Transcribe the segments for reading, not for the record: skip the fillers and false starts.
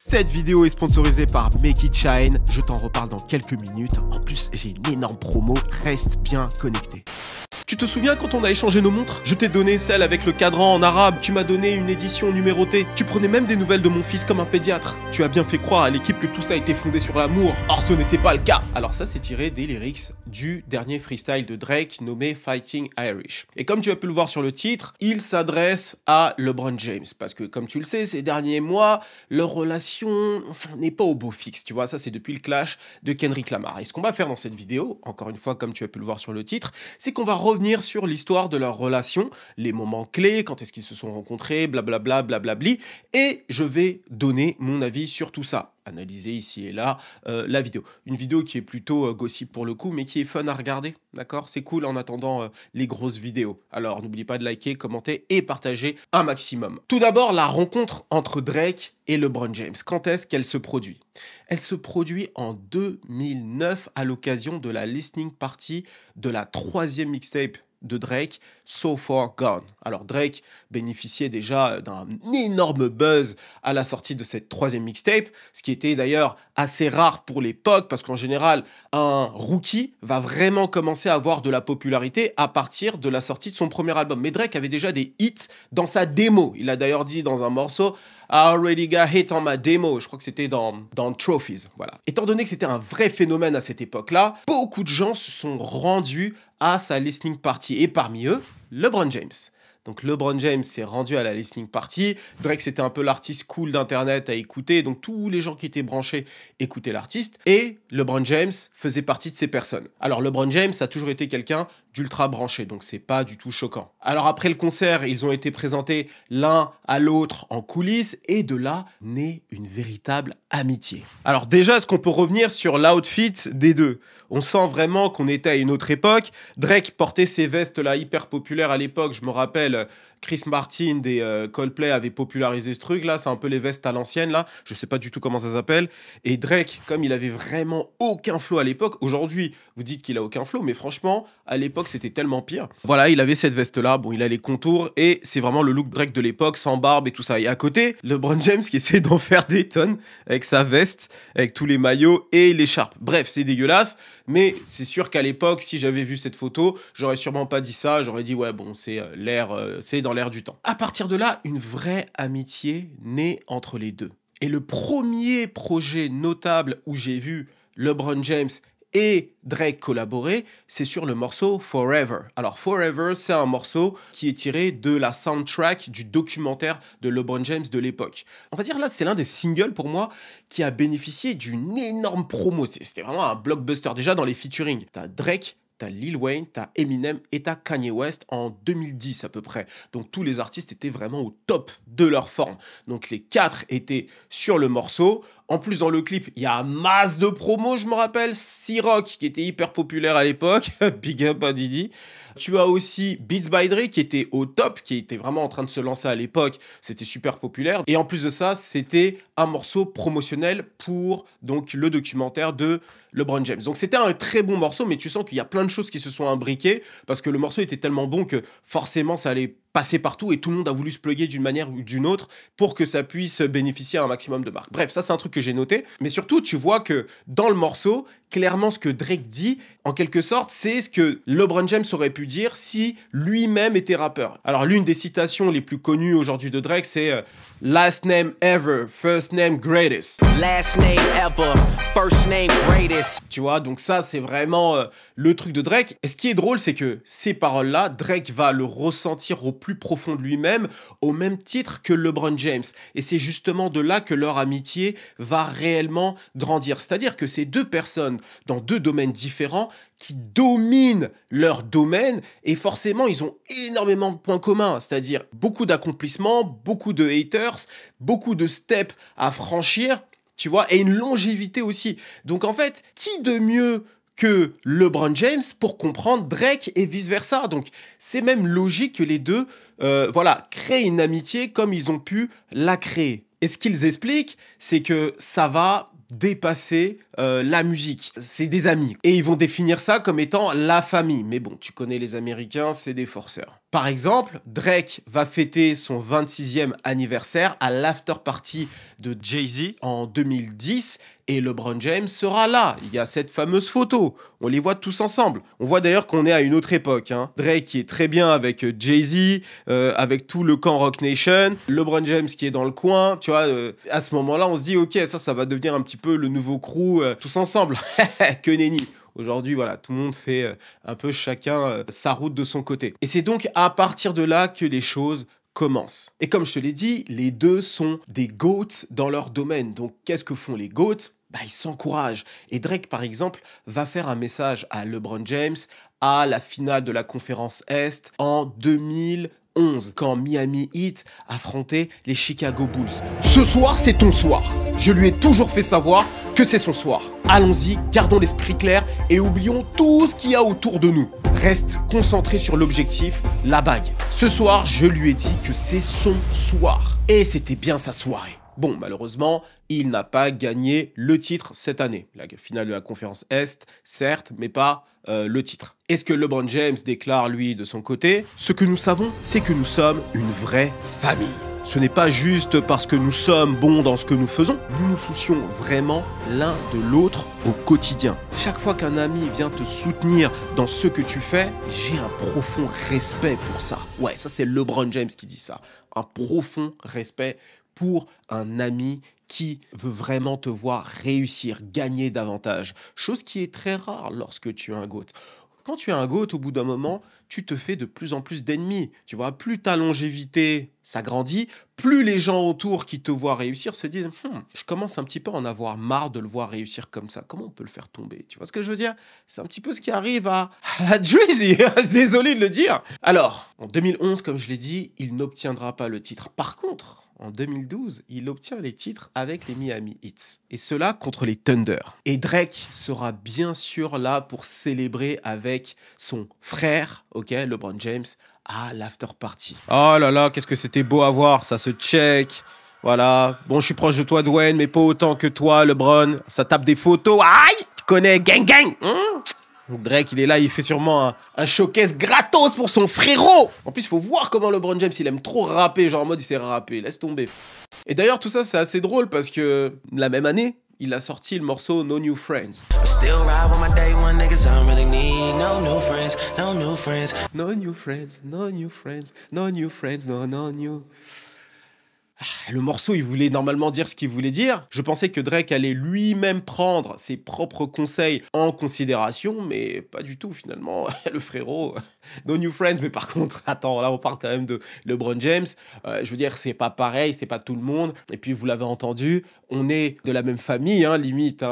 Cette vidéo est sponsorisée par Make It Shine, je t'en reparle dans quelques minutes. En plus, j'ai une énorme promo, reste bien connecté. Tu te souviens quand on a échangé nos montres? Je t'ai donné celle avec le cadran en arabe, tu m'as donné une édition numérotée. Tu prenais même des nouvelles de mon fils comme un pédiatre. Tu as bien fait croire à l'équipe que tout ça était fondé sur l'amour. Or ce n'était pas le cas. Alors ça c'est tiré des lyrics du dernier freestyle de Drake nommé Fighting Irish. Et comme tu as pu le voir sur le titre, il s'adresse à LeBron James. Parce que comme tu le sais, ces derniers mois, leur relation n'est pas au beau fixe. Tu vois, ça c'est depuis le clash de Kendrick Lamar. Et ce qu'on va faire dans cette vidéo, encore une fois comme tu as pu le voir sur le titre, c'est qu'on va revenir sur l'histoire de leur relation, les moments clés, quand est-ce qu'ils se sont rencontrés, blablabla, blablabli, et je vais donner mon avis sur tout ça. Analyser ici et là la vidéo. Une vidéo qui est plutôt gossip pour le coup, mais qui est fun à regarder, d'accord? C'est cool en attendant les grosses vidéos. Alors n'oublie pas de liker, commenter et partager un maximum. Tout d'abord, la rencontre entre Drake et LeBron James. Quand est-ce qu'elle se produit? Elle se produit en 2009 à l'occasion de la listening party de la 3e mixtape de Drake, So Far Gone. Alors Drake bénéficiait déjà d'un énorme buzz à la sortie de cette 3e mixtape, ce qui était d'ailleurs assez rare pour l'époque, parce qu'en général, un rookie va vraiment commencer à avoir de la popularité à partir de la sortie de son premier album. Mais Drake avait déjà des hits dans sa démo. Il a d'ailleurs dit dans un morceau « I already got hit on my demo ». Je crois que c'était dans Trophies. Voilà. Étant donné que c'était un vrai phénomène à cette époque-là, beaucoup de gens se sont rendus à sa listening party. Et parmi eux, LeBron James. Donc LeBron James s'est rendu à la listening party. Drake, c'était un peu l'artiste cool d'internet à écouter. Donc tous les gens qui étaient branchés écoutaient l'artiste. Et LeBron James faisait partie de ces personnes. Alors LeBron James a toujours été quelqu'un d'ultra branché, donc c'est pas du tout choquant. Alors après le concert, ils ont été présentés l'un à l'autre en coulisses, et de là naît une véritable amitié. Alors déjà, est-ce qu'on peut revenir sur l'outfit des deux? On sent vraiment qu'on était à une autre époque. Drake portait ces vestes là hyper populaires à l'époque, je me rappelle... Chris Martin des Coldplay avait popularisé ce truc là, c'est un peu les vestes à l'ancienne là, je sais pas du tout comment ça s'appelle. Et Drake, comme il avait vraiment aucun flow à l'époque, aujourd'hui vous dites qu'il a aucun flow, mais franchement à l'époque c'était tellement pire. Voilà, il avait cette veste là, bon il a les contours et c'est vraiment le look Drake de l'époque, sans barbe et tout ça. Et à côté, LeBron James qui essaie d'en faire des tonnes avec sa veste, avec tous les maillots et l'écharpe. Bref, c'est dégueulasse, mais c'est sûr qu'à l'époque, si j'avais vu cette photo, j'aurais sûrement pas dit ça, j'aurais dit ouais bon c'est c'est dans l'air du temps. À partir de là, une vraie amitié naît entre les deux. Et le premier projet notable où j'ai vu LeBron James et Drake collaborer, c'est sur le morceau Forever. Alors Forever, c'est un morceau qui est tiré de la soundtrack du documentaire de LeBron James de l'époque. On va dire là, c'est l'un des singles pour moi qui a bénéficié d'une énorme promo. C'était vraiment un blockbuster. Déjà dans les featuring, t'as Drake, t'as Lil Wayne, t'as Eminem et t'as Kanye West en 2010 à peu près. Donc tous les artistes étaient vraiment au top de leur forme. Donc les 4 étaient sur le morceau. En plus dans le clip, il y a masse de promos, je me rappelle. C-Rock qui était hyper populaire à l'époque. Big up à Didi. Tu as aussi Beats by Dre qui était au top, qui était vraiment en train de se lancer à l'époque. C'était super populaire. Et en plus de ça, c'était un morceau promotionnel pour donc le documentaire de LeBron James. Donc c'était un très bon morceau, mais tu sens qu'il y a plein de choses qui se sont imbriquées parce que le morceau était tellement bon que forcément ça allait passer partout et tout le monde a voulu se plugger d'une manière ou d'une autre pour que ça puisse bénéficier à un maximum de marques. Bref, ça c'est un truc que j'ai noté. Mais surtout, tu vois que dans le morceau, clairement ce que Drake dit, en quelque sorte, c'est ce que LeBron James aurait pu dire si lui-même était rappeur. Alors l'une des citations les plus connues aujourd'hui de Drake, c'est Last name ever, first name greatest. Last name ever, first name greatest. Tu vois, donc ça c'est vraiment le truc de Drake. Et ce qui est drôle, c'est que ces paroles-là, Drake va le ressentir au plus profond de lui-même, au même titre que LeBron James. Et c'est justement de là que leur amitié va réellement grandir. C'est-à-dire que ces deux personnes, dans deux domaines différents, qui dominent leur domaine, et forcément, ils ont énormément de points communs, c'est-à-dire beaucoup d'accomplissements, beaucoup de haters, beaucoup de steps à franchir, tu vois, et une longévité aussi. Donc en fait, qui de mieux que LeBron James pour comprendre Drake et vice-versa. Donc, c'est même logique que les deux créent une amitié comme ils ont pu la créer. Et ce qu'ils expliquent, c'est que ça va dépasser la musique. C'est des amis. Et ils vont définir ça comme étant la famille. Mais bon, tu connais les Américains, c'est des forceurs. Par exemple, Drake va fêter son 26e anniversaire à l'after party de Jay-Z en 2010 et LeBron James sera là. Il y a cette fameuse photo. On les voit tous ensemble. On voit d'ailleurs qu'on est à une autre époque. Drake qui est très bien avec Jay-Z, avec tout le camp Roc Nation. LeBron James qui est dans le coin. Tu vois, à ce moment-là, on se dit, ok, ça va devenir un petit peu le nouveau crew tous ensemble. Que nenni. Aujourd'hui, voilà, tout le monde fait un peu chacun sa route de son côté. Et c'est donc à partir de là que les choses commencent. Et comme je te l'ai dit, les deux sont des GOATs dans leur domaine. Donc, qu'est-ce que font les GOATs ? Ils s'encouragent. Et Drake, par exemple, va faire un message à LeBron James à la finale de la conférence Est en 2011, quand Miami Heat affrontait les Chicago Bulls. Ce soir, c'est ton soir. Je lui ai toujours fait savoir que c'est son soir. Allons-y, gardons l'esprit clair et oublions tout ce qu'il y a autour de nous. Reste concentré sur l'objectif, la bague. Ce soir, je lui ai dit que c'est son soir. Et c'était bien sa soirée. Bon, malheureusement, il n'a pas gagné le titre cette année. La finale de la conférence Est, certes, mais pas le titre. Est-ce que LeBron James déclare, lui, de son côté ? Ce que nous savons, c'est que nous sommes une vraie famille. Ce n'est pas juste parce que nous sommes bons dans ce que nous faisons, nous nous soucions vraiment l'un de l'autre au quotidien. Chaque fois qu'un ami vient te soutenir dans ce que tu fais, j'ai un profond respect pour ça. Ouais, ça c'est LeBron James qui dit ça. Un profond respect pour un ami qui veut vraiment te voir réussir, gagner davantage. Chose qui est très rare lorsque tu es un GOAT. Quand tu es un GOAT, au bout d'un moment, tu te fais de plus en plus d'ennemis. Tu vois, plus ta longévité s'agrandit, plus les gens autour qui te voient réussir se disent « Je commence un petit peu à en avoir marre de le voir réussir comme ça. Comment on peut le faire tomber ?» Tu vois ce que je veux dire? C'est un petit peu ce qui arrive à Drizzy. Désolé de le dire. Alors, en 2011, comme je l'ai dit, il n'obtiendra pas le titre. Par contre, en 2012, il obtient les titres avec les Miami Heat. Et cela contre les Thunder. Et Drake sera bien sûr là pour célébrer avec son frère, LeBron James, à l'after party. Oh là là, qu'est-ce que c'était beau à voir, ça se check. Voilà. Bon, je suis proche de toi, Dwayne, mais pas autant que toi, LeBron. Ça tape des photos. Aïe! Tu connais, gang gang. Drake, il est là, il fait sûrement un showcase gratos pour son frérot. En plus, il faut voir comment LeBron James, il aime trop rapper, genre en mode il s'est rappé, laisse tomber. Et d'ailleurs, tout ça, c'est assez drôle parce que la même année, il a sorti le morceau No New Friends. No new friends, no new friends, no new friends, no new... Le morceau, il voulait normalement dire ce qu'il voulait dire. Je pensais que Drake allait lui-même prendre ses propres conseils en considération, mais pas du tout finalement. Le frérot, no new friends, mais par contre, attends, là on parle quand même de LeBron James. Je veux dire, c'est pas pareil, c'est pas tout le monde. Et puis vous l'avez entendu, on est de la même famille, limite.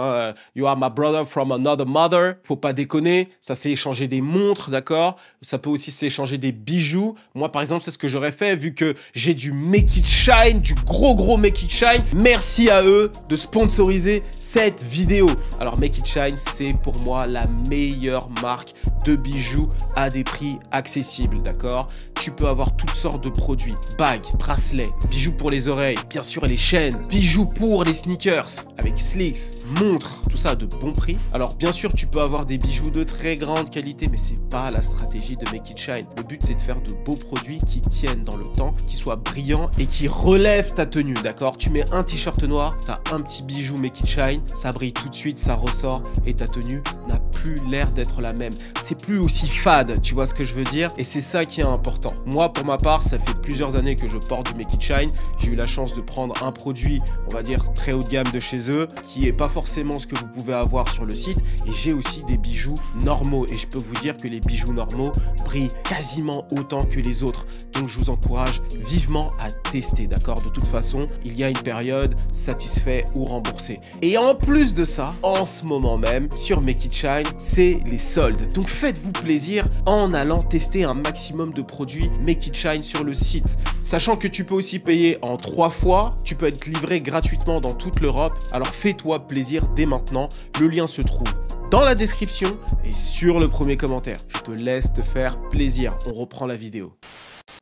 You are my brother from another mother. Faut pas déconner. Ça s'est échangé des montres, d'accord? Ça peut aussi s'échanger des bijoux. Moi, par exemple, c'est ce que j'aurais fait vu que j'ai du Make It Shine, du gros Make It Shine. Merci à eux de sponsoriser cette vidéo. Alors, Make It Shine, c'est pour moi la meilleure marque de bijoux à des prix accessibles, d'accord? Tu peux avoir toutes sortes de produits, bagues, bracelets, bijoux pour les oreilles, bien sûr les chaînes, bijoux pour les sneakers, avec slicks, montres, tout ça à de bons prix. Alors bien sûr tu peux avoir des bijoux de très grande qualité, mais c'est pas la stratégie de Make It Shine. Le but c'est de faire de beaux produits qui tiennent dans le temps, qui soient brillants et qui relèvent ta tenue, d'accord? Tu mets un t-shirt noir, t'as un petit bijou Make It Shine, ça brille tout de suite, ça ressort et ta tenue n'a plus l'air d'être la même. C'est plus aussi fade, tu vois ce que je veux dire? Et c'est ça qui est important. Moi, pour ma part, ça fait plusieurs années que je porte du Make It Shine. J'ai eu la chance de prendre un produit, on va dire, très haut de gamme de chez eux, qui est pas forcément ce que vous pouvez avoir sur le site. Et j'ai aussi des bijoux normaux. Et je peux vous dire que les bijoux normaux brillent quasiment autant que les autres. Donc, je vous encourage vivement à tester, d'accord? De toute façon, il y a une période satisfait ou remboursé. Et en plus de ça, en ce moment même, sur Make It Shine, c'est les soldes. Donc, faites-vous plaisir en allant tester un maximum de produits Make It Shine sur le site. Sachant que tu peux aussi payer en 3 fois, tu peux être livré gratuitement dans toute l'Europe. Alors fais-toi plaisir dès maintenant. Le lien se trouve dans la description et sur le premier commentaire. Je te laisse te faire plaisir. On reprend la vidéo.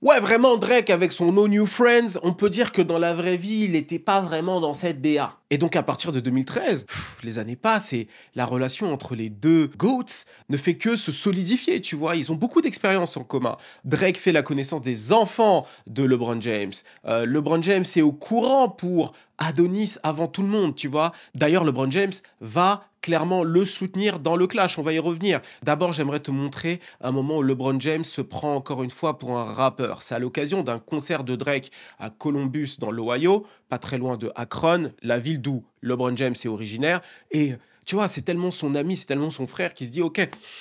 Ouais, vraiment, Drake, avec son No New Friends, on peut dire que dans la vraie vie, il n'était pas vraiment dans cette DA. Et donc à partir de 2013, les années passent et la relation entre les deux GOATs ne fait que se solidifier, tu vois. Ils ont beaucoup d'expérience en commun. Drake fait la connaissance des enfants de LeBron James. LeBron James est au courant pour Adonis avant tout le monde, tu vois. D'ailleurs, LeBron James va clairement le soutenir dans le clash, on va y revenir. D'abord, j'aimerais te montrer un moment où LeBron James se prend encore une fois pour un rappeur. C'est à l'occasion d'un concert de Drake à Columbus dans l'Ohio, pas très loin de Akron, la ville d'où LeBron James est originaire. Et tu vois, c'est tellement son ami, c'est tellement son frère qui se dit « Ok,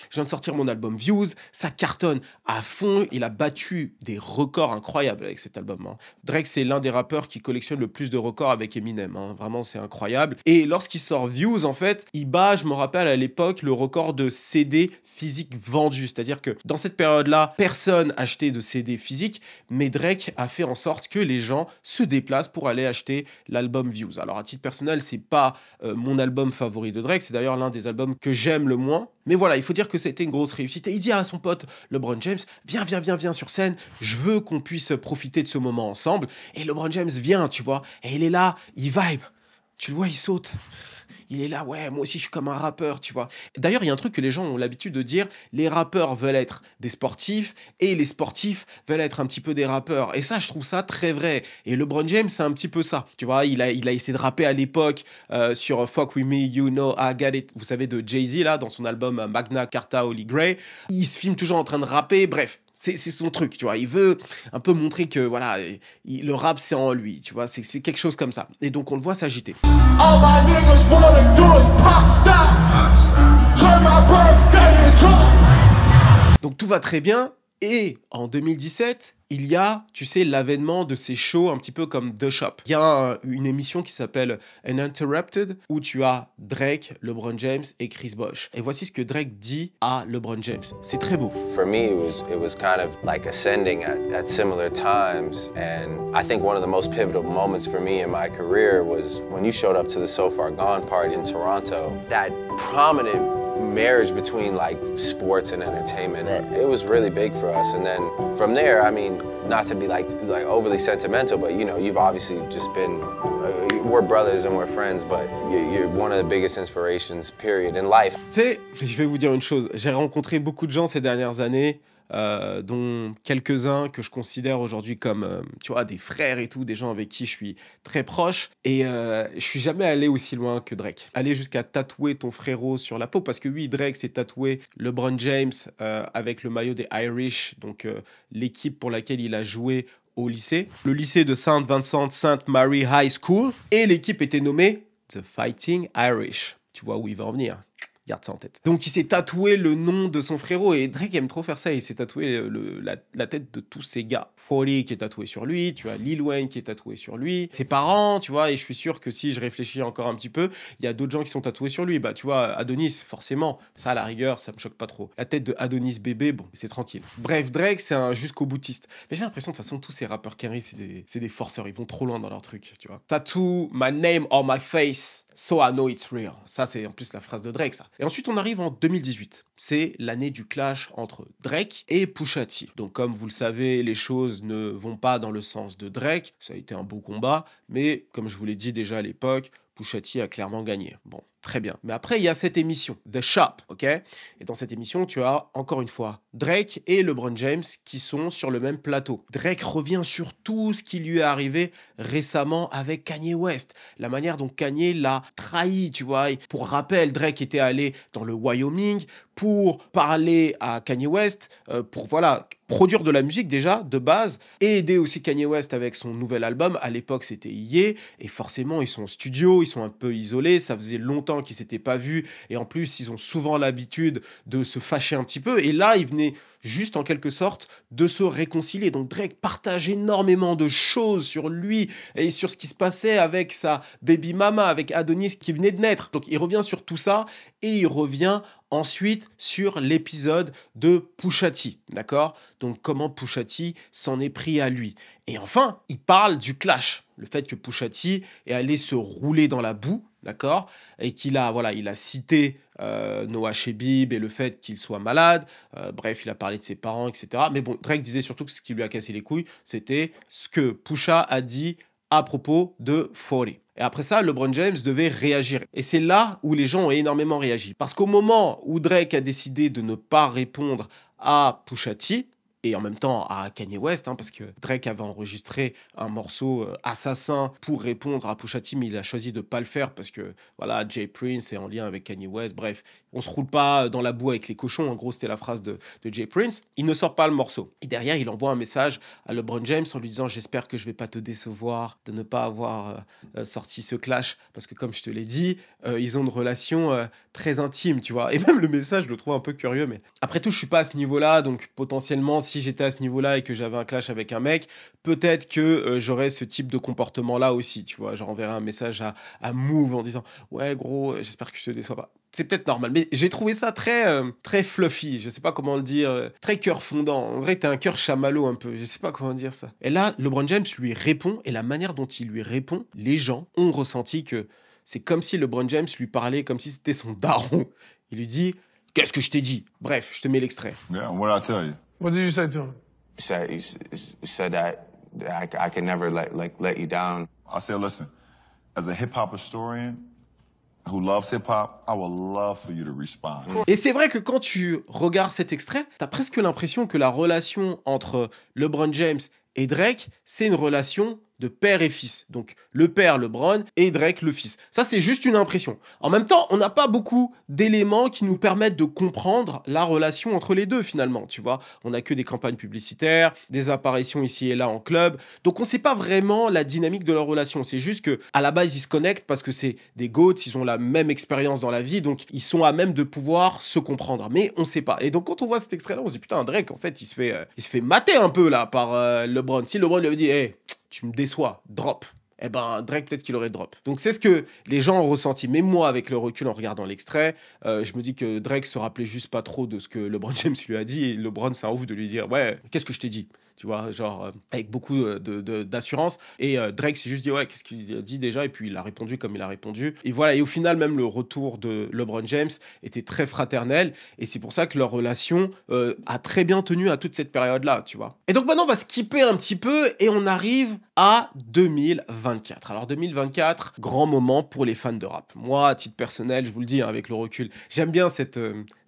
je viens de sortir mon album Views, ça cartonne à fond. » Il a battu des records incroyables avec cet album. Hein. Drake, c'est l'un des rappeurs qui collectionne le plus de records avec Eminem. Hein. Vraiment, c'est incroyable. Et lorsqu'il sort Views, en fait, il bat, je me rappelle à l'époque, le record de CD physiques vendus. C'est-à-dire que dans cette période-là, personne achetait de CD physiques, mais Drake a fait en sorte que les gens se déplacent pour aller acheter l'album Views. Alors, à titre personnel, c'est pas mon album favori de Drake. C'est d'ailleurs l'un des albums que j'aime le moins. Mais voilà, il faut dire que c'était une grosse réussite. Et il dit à son pote LeBron James, viens sur scène, je veux qu'on puisse profiter de ce moment ensemble. Et LeBron James vient, tu vois, et il est là, il vibe. Tu le vois, il saute. Il est là, ouais, moi aussi je suis comme un rappeur, tu vois. D'ailleurs, il y a un truc que les gens ont l'habitude de dire, les rappeurs veulent être des sportifs et les sportifs veulent être un petit peu des rappeurs. Et ça, je trouve ça très vrai. Et LeBron James, c'est un petit peu ça. Tu vois, il a essayé de rapper à l'époque sur Fuck With Me, You Know, I Got It, vous savez, de Jay-Z, là, dans son album Magna Carta Holy Grail. Il se filme toujours en train de rapper, bref. C'est son truc, tu vois. Il veut un peu montrer que, voilà, le rap, c'est en lui, tu vois. C'est quelque chose comme ça. Et donc, on le voit s'agiter. All my niggas wanna do is pop stop. Turn my birthday into... Donc, tout va très bien. Et en 2017, il y a, tu sais, l'avènement de ces shows un petit peu comme The Shop. Il y a une émission qui s'appelle Uninterrupted où tu as Drake, LeBron James et Chris Bosh. Et voici ce que Drake dit à LeBron James. C'est très beau. For me, it was kind of like ascending at similar times. And I think one of the most pivotal moments for me in my career was when you showed up to the So Far Gone party in Toronto. That prominent marriage between like sports and entertainment. Right. It was really big for us. And then from there, I mean, not to be like overly sentimental, but you know, you've obviously just been, we're brothers and we're friends, but you're one of the biggest inspirations, period, in life. Tu sais, je vais vous dire une chose, j'ai rencontré beaucoup de gens ces dernières années, dont quelques-uns que je considère aujourd'hui comme, tu vois, des frères et tout, des gens avec qui je suis très proche. Et je suis jamais allé aussi loin que Drake. Aller jusqu'à tatouer ton frérot sur la peau, parce que oui, Drake s'est tatoué LeBron James avec le maillot des Irish, donc l'équipe pour laquelle il a joué au lycée. Le lycée de Saint Vincent Saint Mary High School. Et l'équipe était nommée The Fighting Irish. Tu vois où il va en venir. Garde ça en tête. Donc, il s'est tatoué le nom de son frérot. Et Drake aime trop faire ça. Il s'est tatoué la tête de tous ces gars. 40 qui est tatoué sur lui. Tu as Lil Wayne qui est tatoué sur lui. Ses parents, tu vois. Et je suis sûr que si je réfléchis encore un petit peu, il y a d'autres gens qui sont tatoués sur lui. Bah, tu vois, Adonis, forcément. Ça, à la rigueur, ça me choque pas trop. La tête de Adonis bébé, bon, c'est tranquille. Bref, Drake, c'est un jusqu'au boutiste. Mais j'ai l'impression, de toute façon, tous ces rappeurs Kerry, c'est des forceurs. Ils vont trop loin dans leur truc, tu vois. Tattoo my name on my face, so I know it's real. Ça, c'est en plus la phrase de Drake, ça. Et ensuite, on arrive en 2018. C'est l'année du clash entre Drake et Pusha T. Donc, comme vous le savez, les choses ne vont pas dans le sens de Drake. Ça a été un beau combat, mais comme je vous l'ai dit déjà à l'époque, Pusha T a clairement gagné. Bon, très bien. Mais après, il y a cette émission, The Shop, ok? Et dans cette émission, tu as, encore une fois, Drake et LeBron James qui sont sur le même plateau. Drake revient sur tout ce qui lui est arrivé récemment avec Kanye West. La manière dont Kanye l'a trahi, tu vois. Et pour rappel, Drake était allé dans le Wyoming pour parler à Kanye West, pour, voilà, produire de la musique déjà, de base, et aider aussi Kanye West avec son nouvel album. À l'époque, c'était Ye, et forcément, ils sont en studio, ils sont un peu isolés, ça faisait longtemps qu'ils s'étaient pas vus, et en plus, ils ont souvent l'habitude de se fâcher un petit peu, et là, ils venaient juste en quelque sorte de se réconcilier. Donc Drake partage énormément de choses sur lui et sur ce qui se passait avec sa baby mama, avec Adonis qui venait de naître. Donc il revient sur tout ça et il revient ensuite sur l'épisode de Pusha T, d'accord? Donc comment Pusha T s'en est pris à lui. Et enfin, il parle du clash, le fait que Pusha T est allé se rouler dans la boue, d'accord? Et qu'il a, voilà, il a cité Noah Shebib et le fait qu'il soit malade. Bref, il a parlé de ses parents, etc. Mais bon, Drake disait surtout que ce qui lui a cassé les couilles, c'était ce que Pusha a dit à propos de 40. Et après ça, LeBron James devait réagir. Et c'est là où les gens ont énormément réagi. Parce qu'au moment où Drake a décidé de ne pas répondre à Pusha T, et en même temps à Kanye West, parce que Drake avait enregistré un morceau assassin pour répondre à Pusha T, mais il a choisi de ne pas le faire parce que, voilà, Jay Prince est en lien avec Kanye West. Bref, on se roule pas dans la boue avec les cochons. En gros, c'était la phrase de Jay Prince. Il ne sort pas le morceau. Et derrière, il envoie un message à LeBron James en lui disant « J'espère que je vais pas te décevoir de ne pas avoir sorti ce clash. » Parce que comme je te l'ai dit, ils ont une relation très intime, tu vois. Et même le message, je le trouve un peu curieux. Mais après tout, je suis pas à ce niveau-là. Donc potentiellement, si j'étais à ce niveau-là et que j'avais un clash avec un mec, peut-être que j'aurais ce type de comportement-là aussi, tu vois. Genre, enverrais un message à Move en disant « Ouais, gros, j'espère que je te déçois pas. » C'est peut-être normal, mais j'ai trouvé ça très fluffy, je sais pas comment le dire, très cœur fondant. On dirait que t'as un cœur chamallow un peu, je sais pas comment dire ça. Et là, LeBron James lui répond, et la manière dont il lui répond, les gens ont ressenti que c'est comme si LeBron James lui parlait comme si c'était son daron. Il lui dit « Qu'est-ce que je t'ai dit ?» Bref, je te mets l'extrait. Yeah, what did I tell you? What did you say to him? You said that I can never let you down. I said, listen, as a hip-hop historian who loves hip-hop, I would love for you to respond. Et c'est vrai que quand tu regardes cet extrait, t'as presque l'impression que la relation entre LeBron James et Drake, c'est une relation de père et fils. Donc le père, LeBron, et Drake, le fils. Ça, c'est juste une impression. En même temps, on n'a pas beaucoup d'éléments qui nous permettent de comprendre la relation entre les deux, finalement, tu vois. On n'a que des campagnes publicitaires, des apparitions ici et là en club. Donc on ne sait pas vraiment la dynamique de leur relation. C'est juste que à la base, ils se connectent parce que c'est des GOATs, ils ont la même expérience dans la vie, donc ils sont à même de pouvoir se comprendre. Mais on ne sait pas. Et donc quand on voit cet extrait-là, on se dit, putain, Drake, en fait, il se fait mater un peu, là, par LeBron. Si LeBron lui avait dit, hey, tu me déçois, drop. Eh ben, Drake, peut-être qu'il aurait drop. Donc, c'est ce que les gens ont ressenti. Mais moi, avec le recul, en regardant l'extrait, je me dis que Drake se rappelait juste pas trop de ce que LeBron James lui a dit. Et LeBron, c'est un ouf de lui dire, ouais, qu'est-ce que je t'ai dit? Tu vois, genre, avec beaucoup d'assurance. Et Drake s'est juste dit, ouais, qu'est-ce qu'il a dit déjà? Et puis, il a répondu comme il a répondu. Et voilà, et au final, même le retour de LeBron James était très fraternel. Et c'est pour ça que leur relation a très bien tenu à toute cette période-là, tu vois. Et donc, maintenant, on va skipper un petit peu et on arrive à 2024. Alors 2024, grand moment pour les fans de rap. Moi, à titre personnel, je vous le dis avec le recul, j'aime bien cette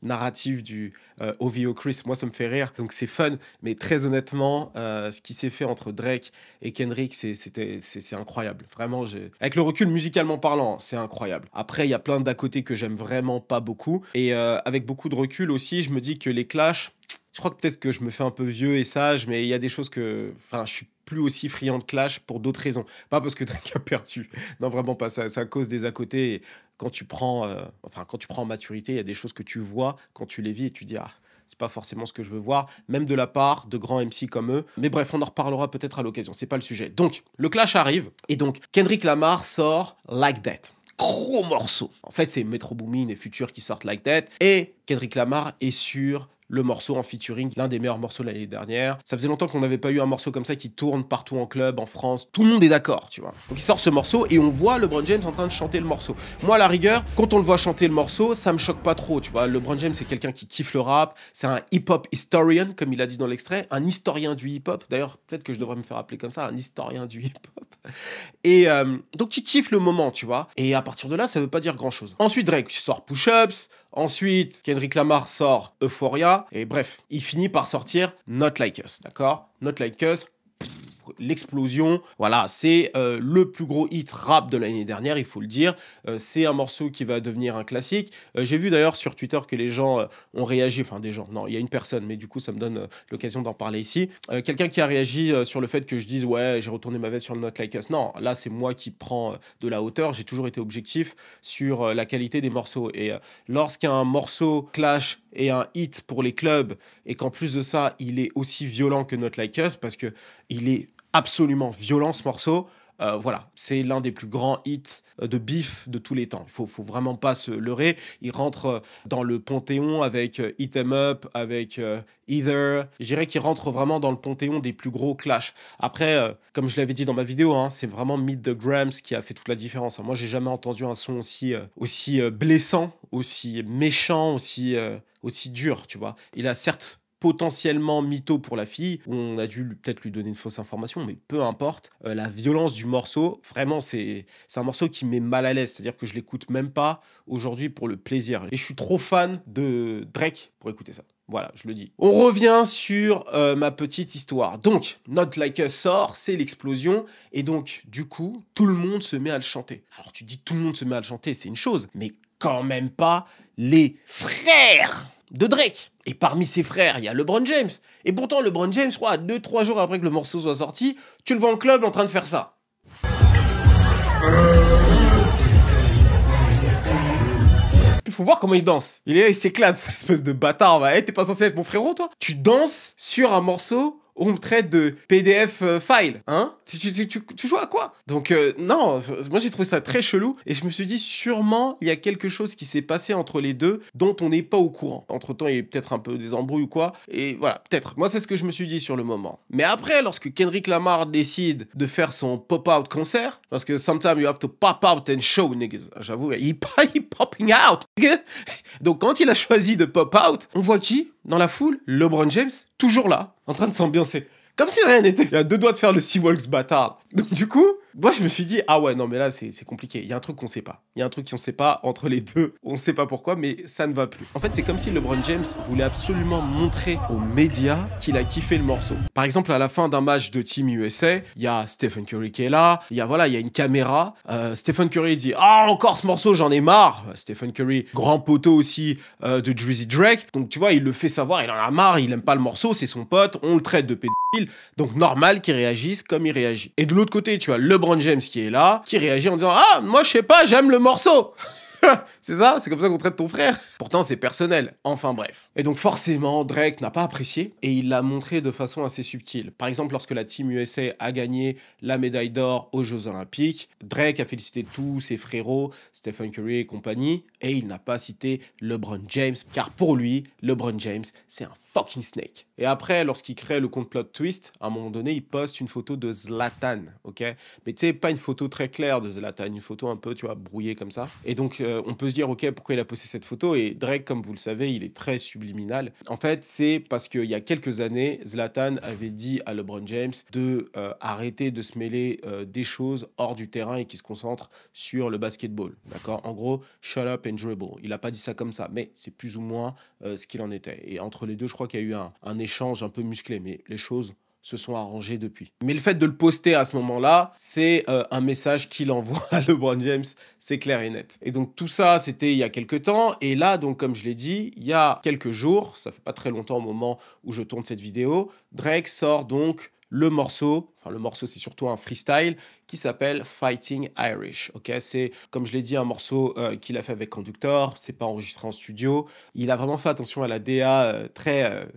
narrative du OVO Chris. Moi, ça me fait rire, donc c'est fun. Mais très honnêtement, ce qui s'est fait entre Drake et Kendrick, c'est incroyable. Vraiment, avec le recul, musicalement parlant, c'est incroyable. Après, il y a plein d'à côté que j'aime vraiment pas beaucoup. Et avec beaucoup de recul aussi, je me dis que les clashs, je crois que peut-être que je me fais un peu vieux et sage, mais il y a des choses que... Enfin, je suis plus aussi friand de clash pour d'autres raisons. Pas parce que Drake a perdu. Non, vraiment pas. C'est à cause des à côté. Et quand tu prends en maturité, il y a des choses que tu vois quand tu les vis et tu dis, ah, c'est pas forcément ce que je veux voir, même de la part de grands MC comme eux. Mais bref, on en reparlera peut-être à l'occasion. C'est pas le sujet. Donc, le clash arrive. Et donc, Kendrick Lamar sort Like That. Gros morceau. En fait, c'est Metro Boomin et Future qui sortent Like That. Et Kendrick Lamar est sur le morceau en featuring, l'un des meilleurs morceaux de l'année dernière. Ça faisait longtemps qu'on n'avait pas eu un morceau comme ça qui tourne partout en club, en France. Tout le monde est d'accord, tu vois. Donc il sort ce morceau et on voit LeBron James en train de chanter le morceau. Moi, à la rigueur, quand on le voit chanter le morceau, ça me choque pas trop, tu vois. LeBron James, c'est quelqu'un qui kiffe le rap. C'est un hip-hop historian, comme il a dit dans l'extrait. Un historien du hip-hop. D'ailleurs, peut-être que je devrais me faire appeler comme ça, un historien du hip-hop. Et donc il kiffe le moment, tu vois. Et à partir de là, ça veut pas dire grand-chose. Ensuite, Drake sort Push-Ups. Ensuite, Kendrick Lamar sort Euphoria. Et bref, il finit par sortir Not Like Us, d'accord? Not Like Us, l'explosion. Voilà, c'est le plus gros hit rap de l'année dernière, il faut le dire. C'est un morceau qui va devenir un classique. J'ai vu d'ailleurs sur Twitter que les gens ont réagi, enfin des gens, non, il y a une personne, mais du coup ça me donne l'occasion d'en parler ici. Quelqu'un qui a réagi sur le fait que je dise, ouais, j'ai retourné ma veste sur le Not Like Us. Non, là c'est moi qui prends de la hauteur. J'ai toujours été objectif sur la qualité des morceaux. Et lorsqu'un morceau clash et un hit pour les clubs, et qu'en plus de ça, il est aussi violent que Not Like Us, parce que il est absolument violent ce morceau. Voilà, c'est l'un des plus grands hits de beef de tous les temps. Il faut vraiment pas se leurrer. Il rentre dans le panthéon avec Hit 'Em Up, avec Either. Je dirais qu'il rentre vraiment dans le panthéon des plus gros clashs. Après, comme je l'avais dit dans ma vidéo, c'est vraiment Meet the Grams qui a fait toute la différence. Moi, j'ai jamais entendu un son aussi blessant, aussi méchant, aussi dur, tu vois. Il a certes potentiellement mytho pour la fille, où on a dû peut-être lui donner une fausse information, mais peu importe. La violence du morceau, vraiment, c'est un morceau qui me met mal à l'aise. C'est-à-dire que je l'écoute même pas aujourd'hui pour le plaisir. Et je suis trop fan de Drake pour écouter ça. Voilà, je le dis. On revient sur ma petite histoire. Donc, Not Like Us sort, c'est l'explosion. Et donc, du coup, tout le monde se met à le chanter. Alors, tu dis tout le monde se met à le chanter, c'est une chose. Mais quand même pas les frères de Drake. Et parmi ses frères, il y a LeBron James. Et pourtant, LeBron James, je crois, 2-3 jours après que le morceau soit sorti, tu le vois en club en train de faire ça. Il faut voir comment il danse. Il est là, il s'éclate, espèce de bâtard. Hey, t'es pas censé être mon frérot, toi? Tu danses sur un morceau où on me traite de PDF file, hein? Tu joues à quoi? Donc, non, moi j'ai trouvé ça très chelou, et je me suis dit, sûrement, il y a quelque chose qui s'est passé entre les deux dont on n'est pas au courant. Entre-temps, il y a peut-être un peu des embrouilles ou quoi, et voilà, peut-être. Moi, c'est ce que je me suis dit sur le moment. Mais après, lorsque Kendrick Lamar décide de faire son pop-out concert, parce que sometimes you have to pop out and show, niggas, j'avoue, il popping out, nigga. Donc, quand il a choisi de pop-out, on voit qui dans la foule? LeBron James, toujours là, en train de s'ambiancer. Comme si rien n'était. Il a 2 doigts de faire le Seawalks bâtard. Donc du coup, moi je me suis dit, ah ouais, non mais là c'est compliqué. Il y a un truc qu'on sait pas. Il y a un truc qu'on sait pas entre les deux. On sait pas pourquoi, mais ça ne va plus. En fait, c'est comme si LeBron James voulait absolument montrer aux médias qu'il a kiffé le morceau. Par exemple, à la fin d'un match de Team USA, il y a Stephen Curry qui est là. Il y a une caméra. Stephen Curry dit, ah encore ce morceau, j'en ai marre. Stephen Curry, grand poteau aussi de Drizzy Drake. Donc tu vois, il le fait savoir, il en a marre, il aime pas le morceau, c'est son pote, on le traite de pédophile. Donc normal qu'il réagisse comme il réagit. Et de l'autre côté, tu as LeBron James qui est là, qui réagit en disant, ah moi je sais pas, j'aime le morceau. C'est ça? C'est comme ça qu'on traite ton frère? Pourtant, c'est personnel. Enfin bref. Et donc forcément, Drake n'a pas apprécié et il l'a montré de façon assez subtile. Par exemple, lorsque la Team USA a gagné la médaille d'or aux Jeux Olympiques, Drake a félicité tous ses frérots, Stephen Curry et compagnie, et il n'a pas cité LeBron James, car pour lui, LeBron James, c'est un fucking snake. Et après, lorsqu'il crée le compte Plot Twist, à un moment donné, il poste une photo de Zlatan, ok? Mais tu sais, pas une photo très claire de Zlatan, une photo un peu, tu vois, brouillée comme ça. Et donc, on peut se dire, ok, pourquoi il a posté cette photo? Et Drake, comme vous le savez, il est très subliminal. En fait, c'est parce qu'il y a quelques années, Zlatan avait dit à LeBron James de arrêter de se mêler des choses hors du terrain et qu'il se concentre sur le basketball, d'accord? En gros, shut up and dribble. Il a pas dit ça comme ça, mais c'est plus ou moins ce qu'il en était. Et entre les deux, je crois qu'il y a eu un échange un peu musclé, mais les choses se sont arrangés depuis. Mais le fait de le poster à ce moment-là, c'est un message qu'il envoie à LeBron James, c'est clair et net. Et donc tout ça, c'était il y a quelques temps, et là, donc comme je l'ai dit, il y a quelques jours, ça fait pas très longtemps au moment où je tourne cette vidéo, Drake sort donc le morceau c'est surtout un freestyle qui s'appelle Fighting Irish, ok? C'est, comme je l'ai dit, un morceau qu'il a fait avec Conductor, c'est pas enregistré en studio. Il a vraiment fait attention à la DA très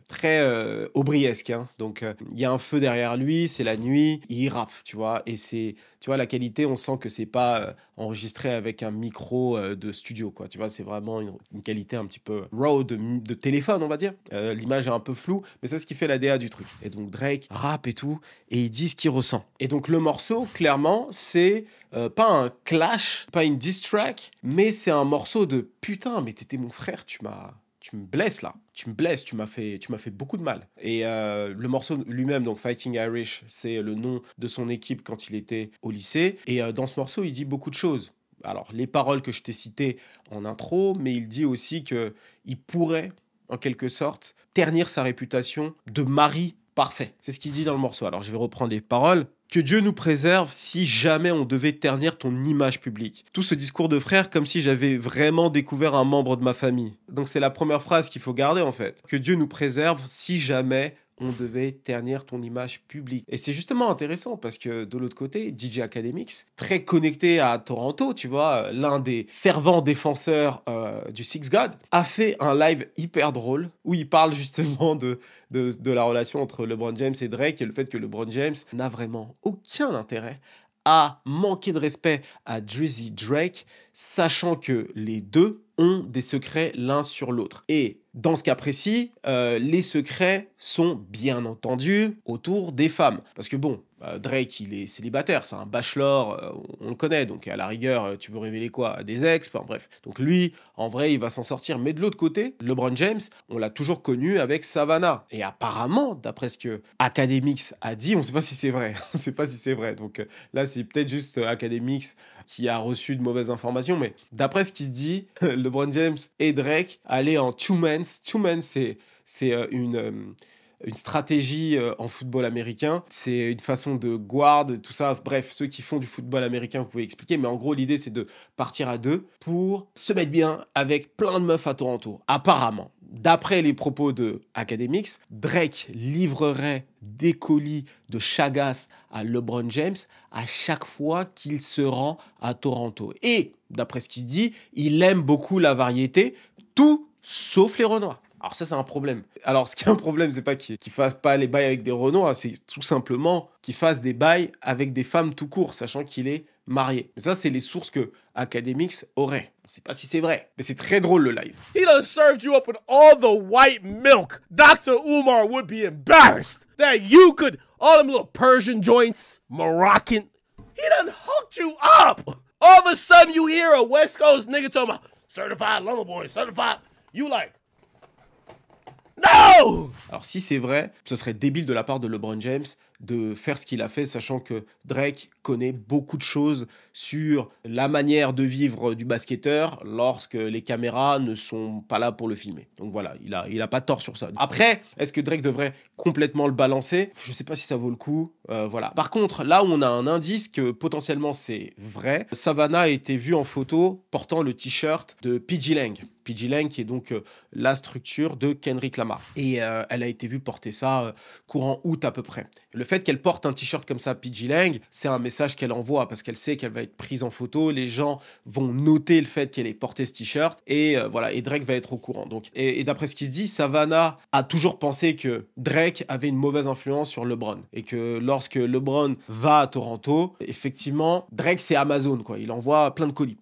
aubriesque, hein. Donc, il y a un feu derrière lui, c'est la nuit, il rappe, tu vois, et c'est, tu vois, la qualité, on sent que c'est pas enregistré avec un micro de studio, quoi, tu vois, c'est vraiment une qualité un petit peu raw de téléphone, on va dire. L'image est un peu floue, mais c'est ce qui fait la DA du truc. Et donc, Drake rappe et tout, et il dit ce qu'il ressent. Et donc le morceau, clairement, c'est pas un clash, pas une diss track, mais c'est un morceau de putain, mais t'étais mon frère, tu me blesses là, tu me blesses, tu m'as fait beaucoup de mal. Et le morceau lui-même, donc Fighting Irish, c'est le nom de son équipe quand il était au lycée. Et dans ce morceau, il dit beaucoup de choses. Alors les paroles que je t'ai citées en intro, mais il dit aussi que il pourrait, en quelque sorte, ternir sa réputation de mari parfait. C'est ce qu'il dit dans le morceau. Alors, je vais reprendre les paroles. Que Dieu nous préserve si jamais on devait ternir ton image publique. Tout ce discours de frère comme si j'avais vraiment découvert un membre de ma famille. Donc, c'est la première phrase qu'il faut garder, en fait. Que Dieu nous préserve si jamais on devait ternir ton image publique. Et c'est justement intéressant parce que de l'autre côté, DJ Academics, très connecté à Toronto, tu vois, l'un des fervents défenseurs du Six God, a fait un live hyper drôle où il parle justement de la relation entre LeBron James et Drake et le fait que LeBron James n'a vraiment aucun intérêt à manquer de respect à Drizzy Drake, sachant que les deux ont des secrets l'un sur l'autre. Et dans ce cas précis, les secrets sont bien entendu autour des femmes. Parce que bon, Drake, il est célibataire, c'est un bachelor, on le connaît, donc à la rigueur, tu veux révéler quoi? Des ex, enfin bref. Donc lui, en vrai, il va s'en sortir. Mais de l'autre côté, LeBron James, on l'a toujours connu avec Savannah. Et apparemment, d'après ce que Academics a dit, on ne sait pas si c'est vrai. On ne sait pas si c'est vrai. Donc là, c'est peut-être juste Academics qui a reçu de mauvaises informations. Mais d'après ce qui se dit, LeBron James et Drake allaient en two-mans. Two-mans, c'est une stratégie en football américain. C'est une façon de guard, tout ça. Bref, ceux qui font du football américain, vous pouvez expliquer. Mais en gros, l'idée, c'est de partir à deux pour se mettre bien avec plein de meufs à Toronto. Apparemment, d'après les propos de Academics, Drake livrerait des colis de Chagas à LeBron James à chaque fois qu'il se rend à Toronto. Et, d'après ce qui se dit, il aime beaucoup la variété, tout sauf les Renois. Alors ça, c'est un problème. Alors, ce qui est un problème, c'est pas qu'il fasse pas les bails avec des Renois, c'est tout simplement qu'il fasse des bails avec des femmes tout court, sachant qu'il est marié. Mais ça, c'est les sources que Academics aurait. On sait pas si c'est vrai, mais c'est très drôle le live. He done served you up with all the white milk. Dr. Umar would be embarrassed that you could, all them little Persian joints, Moroccan. He done hooked you up. All of a sudden, you hear a West Coast nigga talking about certified lumber boy, certified. You like, no! Alors si c'est vrai, ce serait débile de la part de LeBron James de faire ce qu'il a fait, sachant que Drake connaît beaucoup de choses sur la manière de vivre du basketteur lorsque les caméras ne sont pas là pour le filmer. Donc voilà, il a pas tort sur ça. Après, est-ce que Drake devrait complètement le balancer? Je sais pas si ça vaut le coup. Voilà. Par contre, là où on a un indice que potentiellement c'est vrai, Savannah a été vue en photo portant le t-shirt de PG Lang. PG Lang qui est donc la structure de Kendrick Lamar. Et elle a été vue porter ça courant août à peu près. Le fait qu'elle porte un t-shirt comme ça, PG Lang, c'est un message qu'elle envoie parce qu'elle sait qu'elle va être prise en photo. Les gens vont noter le fait qu'elle ait porté ce t-shirt et voilà. Et Drake va être au courant. Donc, et d'après ce qui se dit, Savannah a toujours pensé que Drake avait une mauvaise influence sur LeBron et que lorsque LeBron va à Toronto, effectivement, Drake c'est Amazon quoi. Il envoie plein de colis,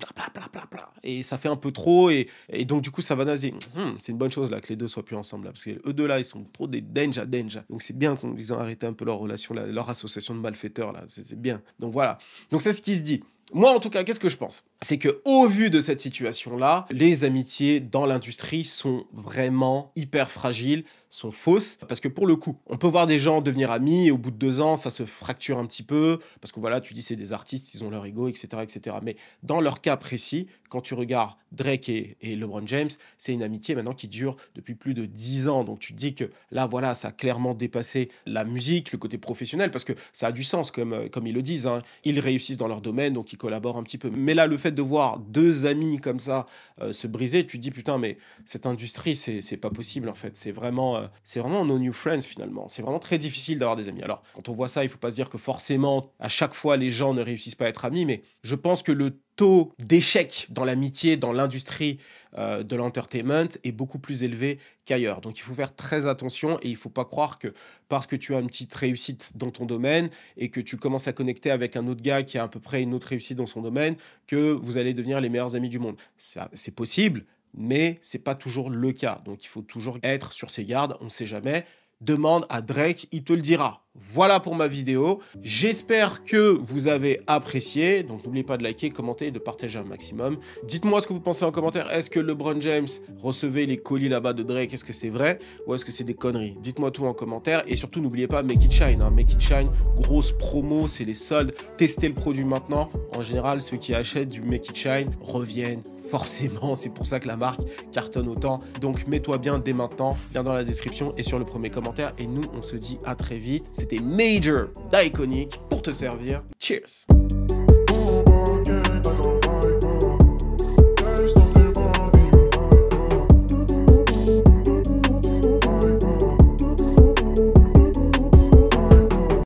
et ça fait un peu trop et donc du coup Savannah dit c'est une bonne chose là que les deux soient plus ensemble là, parce que eux deux là ils sont trop des danger. Donc c'est bien qu'ils ont arrêté un peu leur relation là, leur association de malfaiteurs là, c'est bien. Donc voilà. Donc c'est ce qui se dit. Moi, en tout cas, qu'est-ce que je pense? C'est que, au vu de cette situation-là, les amitiés dans l'industrie sont vraiment hyper fragiles, sont fausses. Parce que pour le coup, on peut voir des gens devenir amis et au bout de 2 ans, ça se fracture un petit peu. Parce que voilà, tu dis c'est des artistes, ils ont leur ego, etc., etc. Mais dans leur cas précis, quand tu regardes Drake et LeBron James, c'est une amitié maintenant qui dure depuis plus de 10 ans. Donc tu te dis que là, voilà, ça a clairement dépassé la musique, le côté professionnel, parce que ça a du sens, comme ils le disent. Hein. Ils réussissent dans leur domaine, donc ils collaborent un petit peu. Mais là, le fait de voir 2 amis comme ça se briser, tu te dis, putain, mais cette industrie, c'est pas possible, en fait. C'est vraiment no new friends, finalement. C'est vraiment très difficile d'avoir des amis. Alors, quand on voit ça, il faut pas se dire que forcément, à chaque fois, les gens ne réussissent pas à être amis, mais je pense que le taux d'échec dans l'amitié, dans l'industrie de l'entertainment est beaucoup plus élevé qu'ailleurs. Donc il faut faire très attention et il ne faut pas croire que parce que tu as une petite réussite dans ton domaine et que tu commences à connecter avec un autre gars qui a à peu près une autre réussite dans son domaine, que vous allez devenir les meilleurs amis du monde. C'est possible, mais ce n'est pas toujours le cas. Donc il faut toujours être sur ses gardes, on ne sait jamais. Demande à Drake, il te le dira. Voilà pour ma vidéo. J'espère que vous avez apprécié. Donc n'oubliez pas de liker, commenter et de partager un maximum. Dites-moi ce que vous pensez en commentaire. Est-ce que LeBron James recevait les colis là-bas de Drake? Est-ce que c'est vrai ou est-ce que c'est des conneries? Dites-moi tout en commentaire. Et surtout, n'oubliez pas Make It Shine. Make It Shine, grosse promo, c'est les soldes. Testez le produit maintenant. En général, ceux qui achètent du Make It Shine reviennent forcément. C'est pour ça que la marque cartonne autant. Donc mets-toi bien dès maintenant. Lien dans la description et sur le premier commentaire. Et nous, on se dit à très vite. C'était Major d'Iconic pour te servir. Cheers!